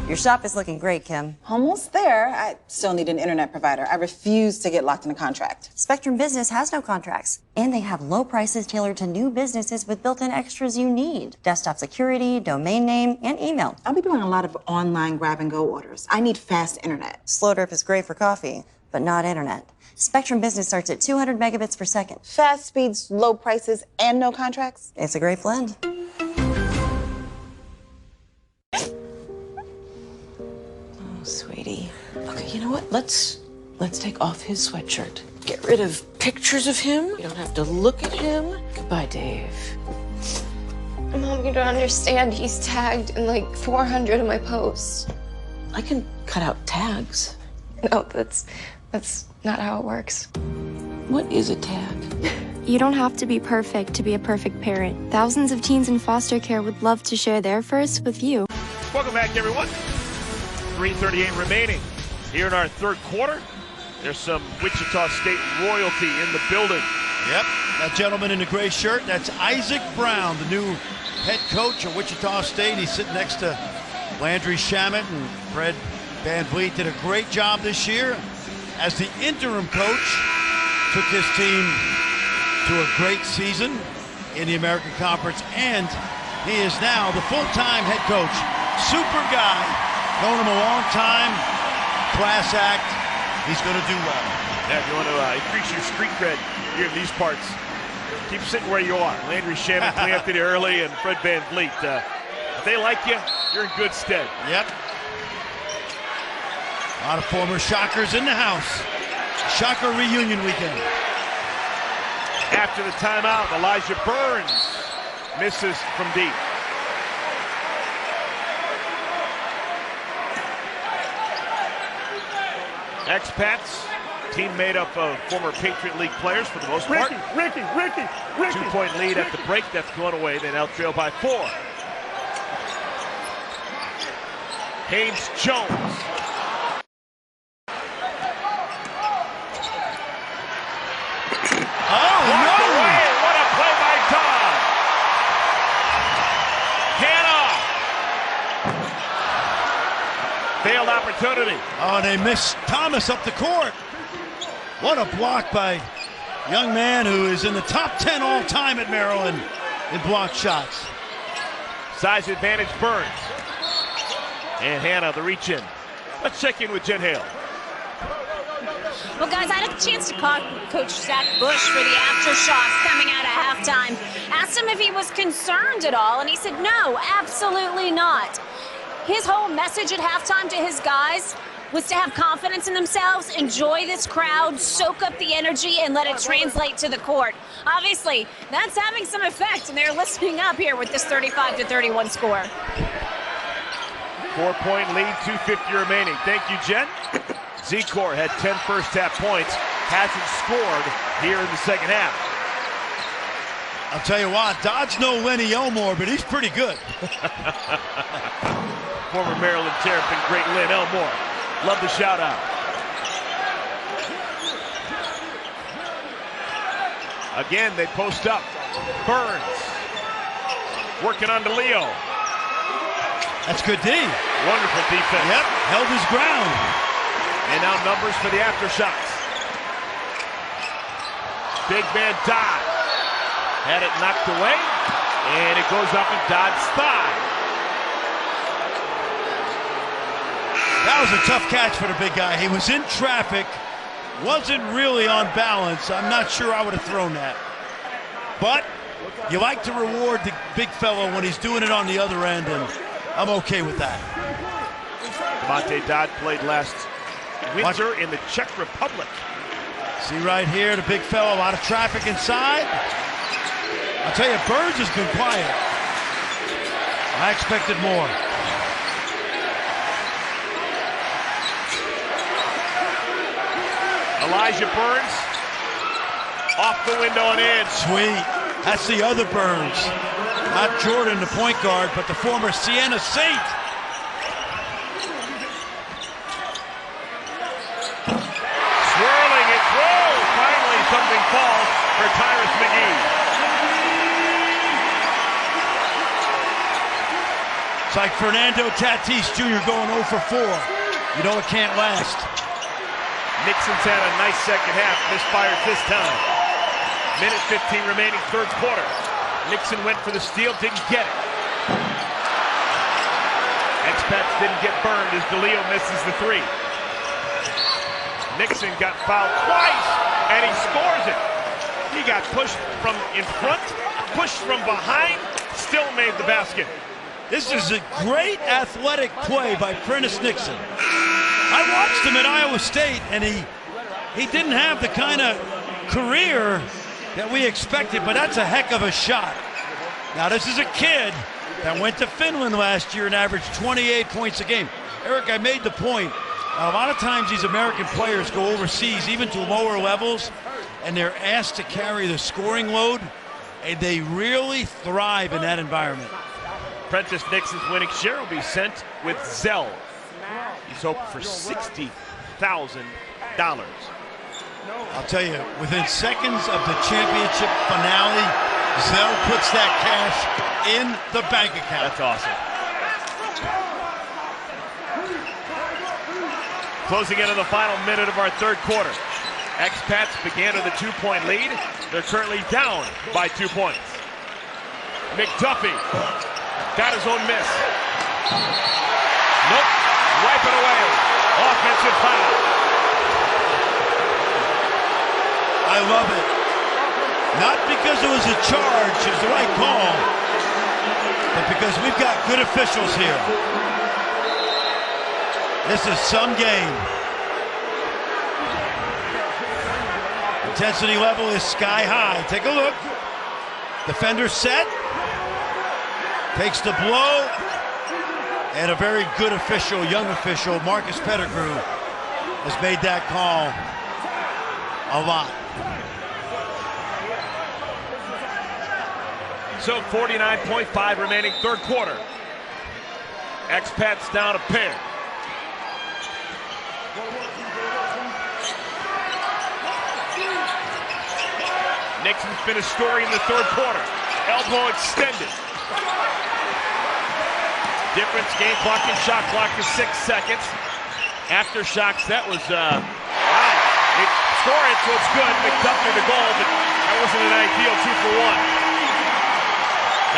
Your shop is looking great, Kim. Almost there. I still need an internet provider. I refuse to get locked in a contract. Spectrum Business has no contracts, and they have low prices tailored to new businesses with built-in extras you need. Desktop security, domain name, and email. I'll be doing a lot of online grab-and-go orders. I need fast internet. Slow Derp is great for coffee, but not internet. Spectrum Business starts at 200 megabits per second. Fast speeds, low prices, and no contracts? It's a great blend. Sweetie. Okay, you know what? Let's take off his sweatshirt. Get rid of pictures of him. You don't have to look at him. Goodbye, Dave. Mom, you don't understand. He's tagged in like 400 of my posts. I can cut out tags. No, that's not how it works. What is a tag? You don't have to be perfect to be a perfect parent. Thousands of teens in foster care would love to share their first with you. Welcome back, everyone. 3:38 remaining here in our third quarter. There's some Wichita State royalty in the building. Yep, that gentleman in the gray shirt, that's Isaac Brown, the new head coach of Wichita State. He's sitting next to Landry Shamet, and Fred Van Vliet did a great job this year as the interim coach. Took his team to a great season in the American Conference, and he is now the full-time head coach. Super guy. Known him a long time, class act, he's going to do well. Yeah, if you want to increase your street cred here in these parts, keep sitting where you are. Landry Shamet, Anthony Early, and Fred Van Vliet. If they like you, you're in good stead. Yep. A lot of former Shockers in the house. Shocker reunion weekend. After the timeout, Elijah Burns misses from deep. Expats, team made up of former Patriot League players for the most part. Ricky. 2-point lead at the break. That's going away. They now trail by 4. Haynes Jones. Oh, no! Away. What a play by Todd. Hannah. Failed opportunity. Oh, they missed Thomas up the court. What a block by a young man who is in the top 10 all time at Maryland in block shots. Size advantage Burns. And Hannah, the reach in. Let's check in with Jen Hale. Well, guys, I had a chance to call Coach Zach Bush for the Aftershocks coming out of halftime. Asked him if he was concerned at all, and he said, no, absolutely not. His whole message at halftime to his guys was to have confidence in themselves, enjoy this crowd, soak up the energy, and let it translate to the court. Obviously, that's having some effect, and they're listening up here with this 35-31 score. 4-point lead, 2:50 remaining. Thank you, Jen. Zecor had 10 first-half points, hasn't scored here in the second half. I'll tell you what, Dodd's no Lenny Elmore, but he's pretty good. Former Maryland Terrapin great Lynn Elmore. Love the shout-out. Again, they post up. Burns working on DeLeo. That's good D. Wonderful defense. Yep, held his ground. And now numbers for the Aftershocks. Big man Dodd had it knocked away, and it goes up in Dodd's thigh. That was a tough catch for the big guy. He was in traffic, wasn't really on balance. I'm not sure I would have thrown that. But you like to reward the big fellow when he's doing it on the other end, and I'm okay with that. Monte Dodd played last winter in the Czech Republic. See right here, the big fellow, a lot of traffic inside. I'll tell you, Burns has been quiet. I expected more. Elijah Burns off the window and in. Sweet. That's the other Burns. Not Jordan, the point guard, but the former Siena Saint. It's like Fernando Tatis Jr. going 0 for 4. You know it can't last. Nixon's had a nice second half. Misfires this time. Minute 15 remaining, third quarter. Nixon went for the steal, didn't get it. Expats didn't get burned as DeLeo misses the three. Nixon got fouled twice, and he scores it. He got pushed from in front, pushed from behind, still made the basket. This is a great athletic play by Prentiss Nixon. I watched him at Iowa State, and he didn't have the kind of career that we expected, but that's a heck of a shot. Now, this is a kid that went to Finland last year and averaged 28 points a game. Eric, I made the point. A lot of times these American players go overseas, even to lower levels, and they're asked to carry the scoring load, and they really thrive in that environment. Prentiss Nixon's winning share will be sent with Zell. He's hoping for $60,000. I'll tell you, within seconds of the championship finale, Zell puts that cash in the bank account. That's awesome. Closing into the final minute of our third quarter. Expats began with a 2-point lead. They're currently down by 2 points. McDuffie got his own miss. Nope, wipe it away. Offensive foul. I love it. Not because it was a charge, it was the right call, but because we've got good officials here. This is some game. Intensity level is sky high. Take a look. Defender set. Takes the blow. And a very good official, young official, Marcus Pettigrew, has made that call a lot. So 49.5 remaining third quarter. Expats down a pair. Nixon's been a story in the third quarter. Elbow extended. Difference, game clock and shot clock is 6 seconds. Aftershocks, that was, wow. They score it, so it's good. McDuffie the goal, but that wasn't an ideal 2 for 1.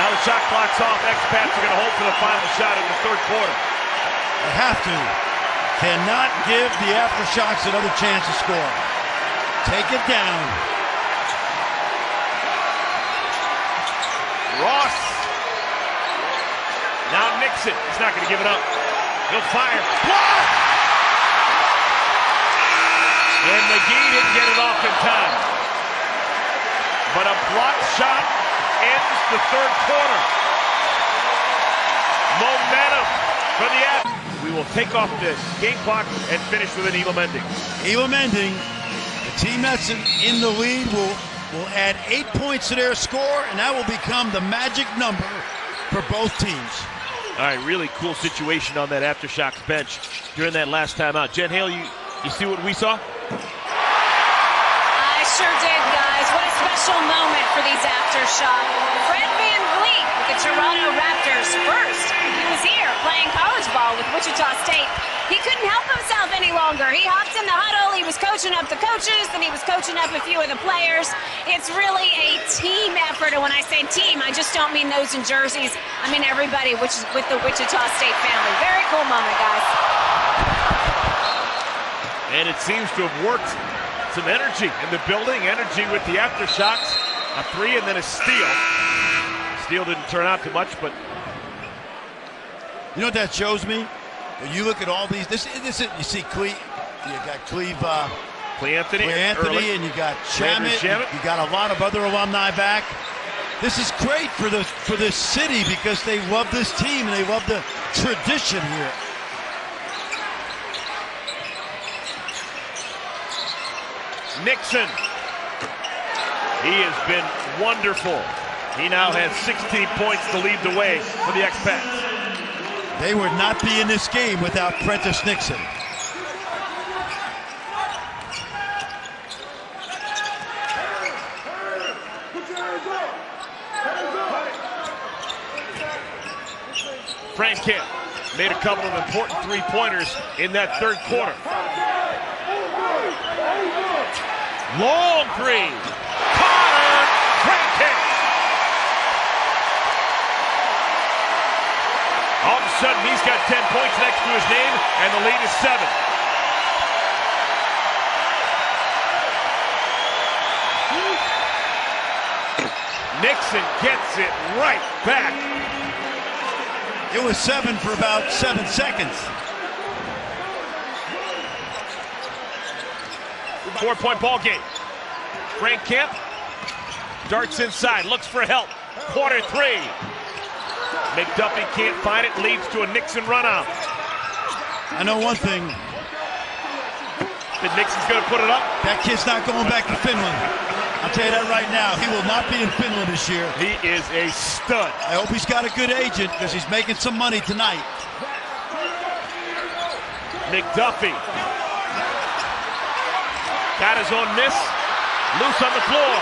Now the shot clock's off. Expats are going to hold for the final shot in the third quarter. They have to. Cannot give the Aftershocks another chance to score. Take it down. Ross. Now Nixon. He's not going to give it up. He'll fire. Block! And McGee didn't get it off in time. But a blocked shot ends the third quarter. Momentum for the Avs. We will take off the game clock and finish with an Elam ending. Elam ending. The team that's in the lead will add 8 points to their score, and that will become the magic number for both teams. All right, really cool situation on that Aftershocks bench during that last time out. Jen Hale, you see what we saw? I sure did, guys. What a special moment for these Aftershocks. Fred VanVleet with the Toronto Raptors first. He was here playing college ball with Wichita State. He couldn't help himself any longer. He hopped in the huddle. He was coaching up the coaches, and he was coaching up a few of the players. It's really a team effort, and when I say team, I just don't mean those in jerseys. I mean everybody, which is with the Wichita State family. Very cool moment, guys. And it seems to have worked. Some energy in the building, energy with the Aftershocks. A three and then a steal. Steal didn't turn out too much, but you know what that shows me? When you look at all these, this is you see Cleve, you got Cleve Anthony, and you got Shamet. You got a lot of other alumni back. This is great for this city because they love this team and they love the tradition here. Nixon. He has been wonderful. He now has 16 points to lead the way for the Expats. They would not be in this game without Prentiss Nixon. Frank Kemp made a couple of important three-pointers in that third quarter. Long three. Connor Frank Kemp. All of a sudden, he's got 10 points next to his name, and the lead is 7. Nixon gets it right back. It was 7 for about 7 seconds. 4-point ball game. Frank Kemp darts inside, looks for help. Quarter 3. McDuffie can't find it, leads to a Nixon run out. I know one thing. That Nixon's going to put it up. That kid's not going back to Finland. I'll tell you that right now. He will not be in Finland this year. He is a stud. I hope he's got a good agent because he's making some money tonight. McDuffie got his own miss. Loose on the floor.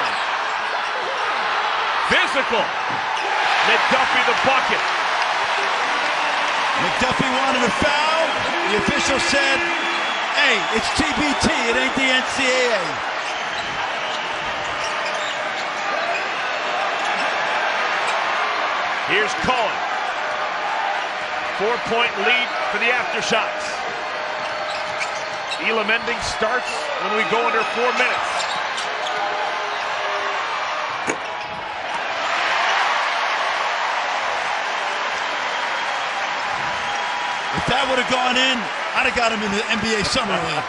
Physical. McDuffie the bucket. McDuffie wanted a foul. The official said, hey, it's TBT. It ain't the NCAA. Here's Cohen. 4-point lead for the Aftershocks. Elam ending starts when we go under 4 minutes. If that would have gone in, I'd have got him in the NBA Summer League.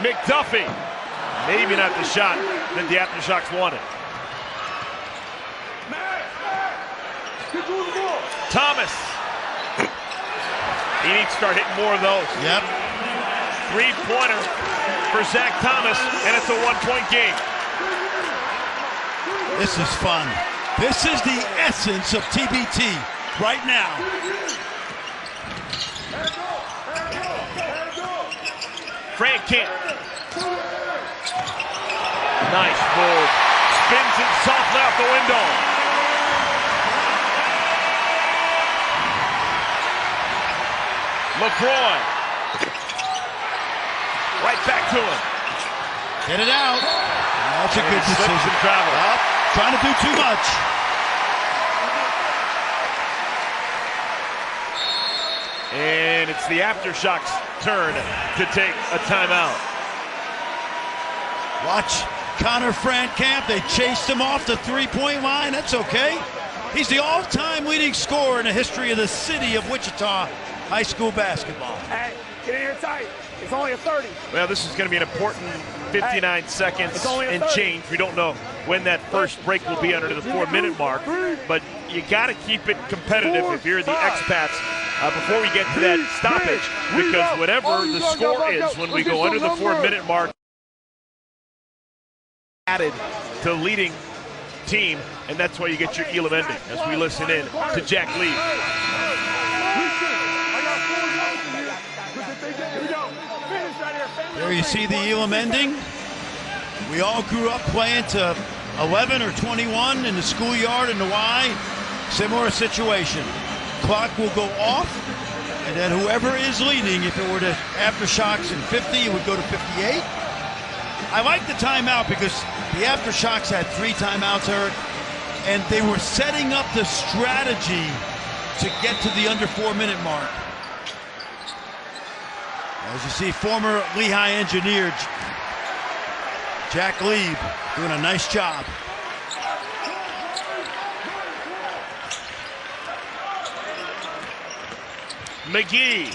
McDuffie. Maybe not the shot that the Aftershocks wanted. Thomas. He needs to start hitting more of those. Yep. 3-pointer for Zach Thomas, and it's a 1-point game. This is fun. This is the essence of TBT right now. Frank Kemp. Nice move. Spins himself out the window. LaCroix. Right back to him. Get it out. That's a good decision. And travel. Trying to do too much. And it's the Aftershocks' turn to take a timeout. Watch Connor Frank Kemp. They chased him off the three-point line. That's okay. He's the all-time leading scorer in the history of the city of Wichita high school basketball. Hey, get in here tight. It's only a 30. Well, this is going to be an important 59 seconds and change. We don't know when that first break will be under the 4-minute mark, but you got to keep it competitive if you're the expats before we get to that stoppage, because whatever the score is when we go under the 4-minute mark, added to leading team, and that's why you get your Elam ending as we listen in to Jack Lee. There you see the Elam ending. We all grew up playing to 11 or 21 in the schoolyard in the Y. Similar situation. Clock will go off, and then whoever is leading, if it were to Aftershocks in 50, it would go to 58. I like the timeout because the Aftershocks had 3 timeouts, Eric, and they were setting up the strategy to get to the under 4-minute mark. As you see, former Lehigh engineer Jack Lee doing a nice job. McGee.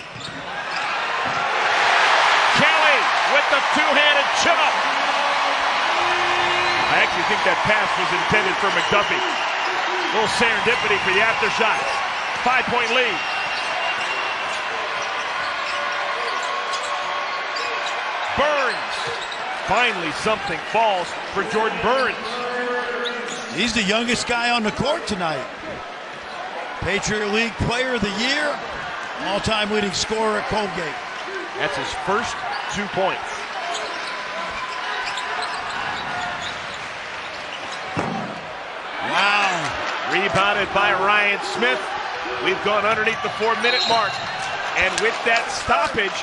Kelly with the two-handed chop. I actually think that pass was intended for McDuffie. A little serendipity for the Aftershocks. 5-point lead. Burns. Finally, something falls for Jordan Burns. He's the youngest guy on the court tonight. Patriot League Player of the Year, all-time leading scorer at Colgate. That's his first 2 points. Rebounded by Ryan Smith. We've gone underneath the 4-minute mark. And with that stoppage,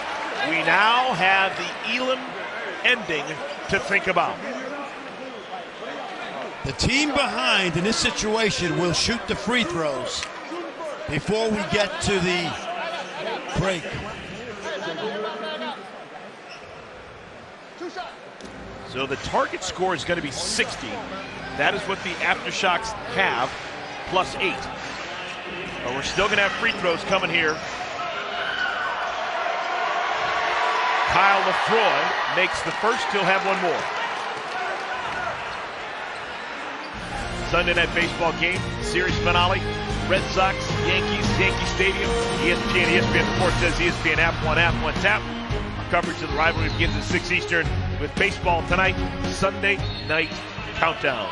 we now have the Elam ending to think about. The team behind in this situation will shoot the free throws before we get to the break. So the target score is going to be 60. That is what the Aftershocks have, plus 8. But we're still going to have free throws coming here. Kyle Lefroy makes the first. He'll have one more. Sunday Night Baseball game, series finale. Red Sox, Yankees, Yankee Stadium. ESPN Report says ESPN app one tap. Our coverage of the rivalry begins at 6 Eastern with baseball tonight, Sunday Night Countdown.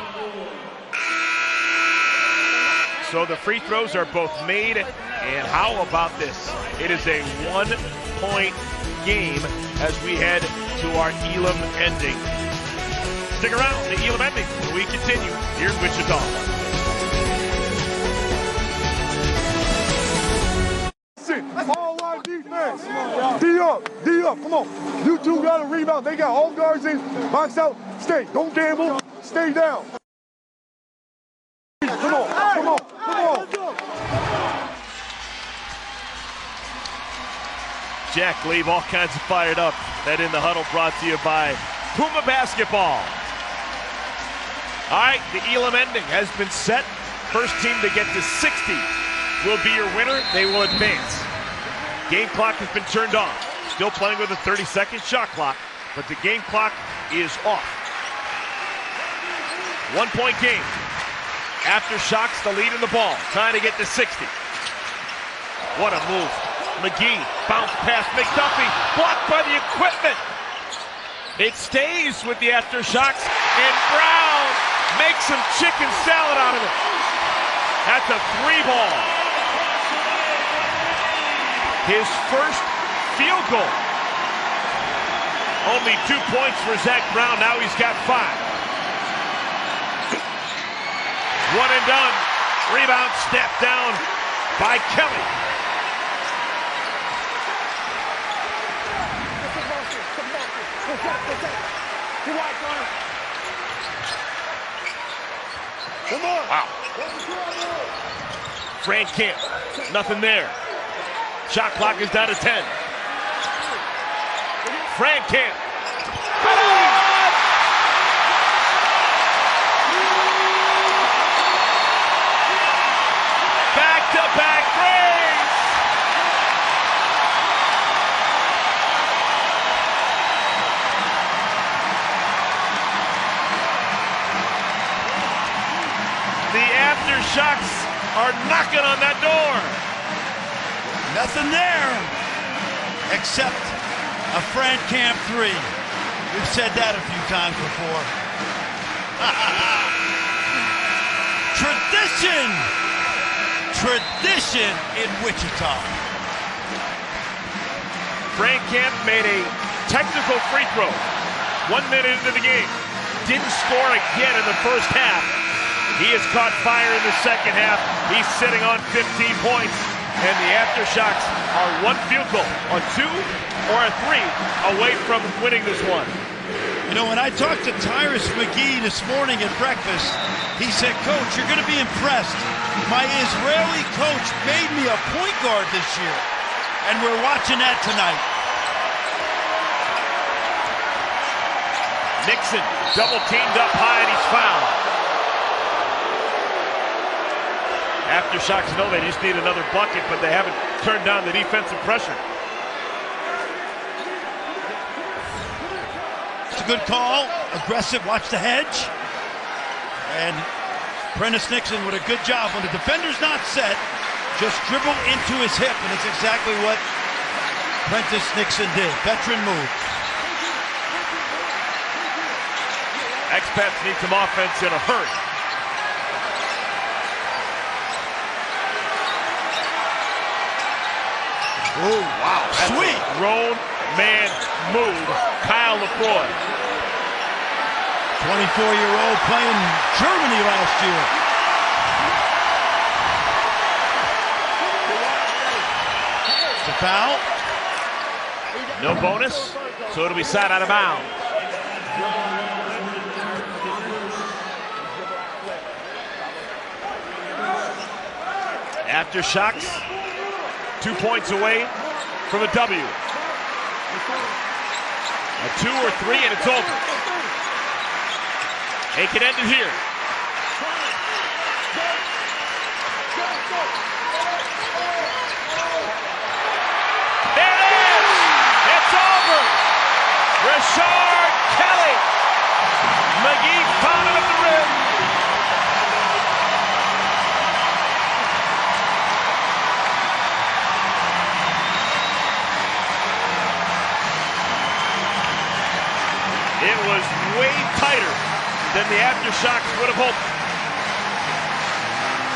So the free throws are both made, and how about this? It is a 1-point game as we head to our Elam ending. Stick around, the Elam ending, when we continue here in Wichita. All line defense. D up, come on. You two got to rebound. They got all guards in. Box out. Stay. Don't gamble. Stay down. Come on. Jack Leib, all kinds of fired up. That In the Huddle brought to you by Puma Basketball. All right, the Elam ending has been set. First team to get to 60 will be your winner. They will advance. Game clock has been turned on. Still playing with a 30-second shot clock, but the game clock is off. 1-point game. Aftershocks the lead in the ball, trying to get to 60. What a move. McGee, bounce pass, McDuffie, blocked by the equipment. It stays with the Aftershocks, and Brown makes some chicken salad out of it. That's a 3-ball. His first field goal. Only 2 points for Zach Brown. Now he's got 5. One and done. Rebound, snap down by Kelly. Wow. Frank Camp, nothing there. Shot clock is down to 10. Frank Camp. Back-to-back threes. The Aftershocks are knocking on that door. Nothing there except a Frank Camp 3. We've said that a few times before. Tradition in Wichita. Frank Camp made a technical free throw 1 minute into the game. Didn't score again in the first half. He has caught fire in the second half. He's sitting on 15 points. And the Aftershocks are 1 field goal, on 2 or a 3 away from winning this one. You know, when I talked to Tyrus McGee this morning at breakfast, he said, Coach, you're going to be impressed. My Israeli coach made me a point guard this year. And we're watching that tonight. Nixon double teamed up high and he's fouled. Aftershocks know they just need another bucket, but they haven't turned down the defensive pressure. It's a good call. Aggressive. Watch the hedge. And Prentiss Nixon with a good job. When the defender's not set, just dribble into his hip, and it's exactly what Prentiss Nixon did. Veteran move. Expats need some offense in a hurry. Oh, wow. Sweet. Grown man move. Kyle Lefroy. 24-year-old playing Germany last year. foul. No bonus, so it'll be sat out of bounds. Aftershocks, 2 points away from a W. A 2 or 3 and it's over. They can end it here. There it is! It's over! Rashard Kelly! McGee found it at the rim. It was way tighter than the Aftershocks would have hoped.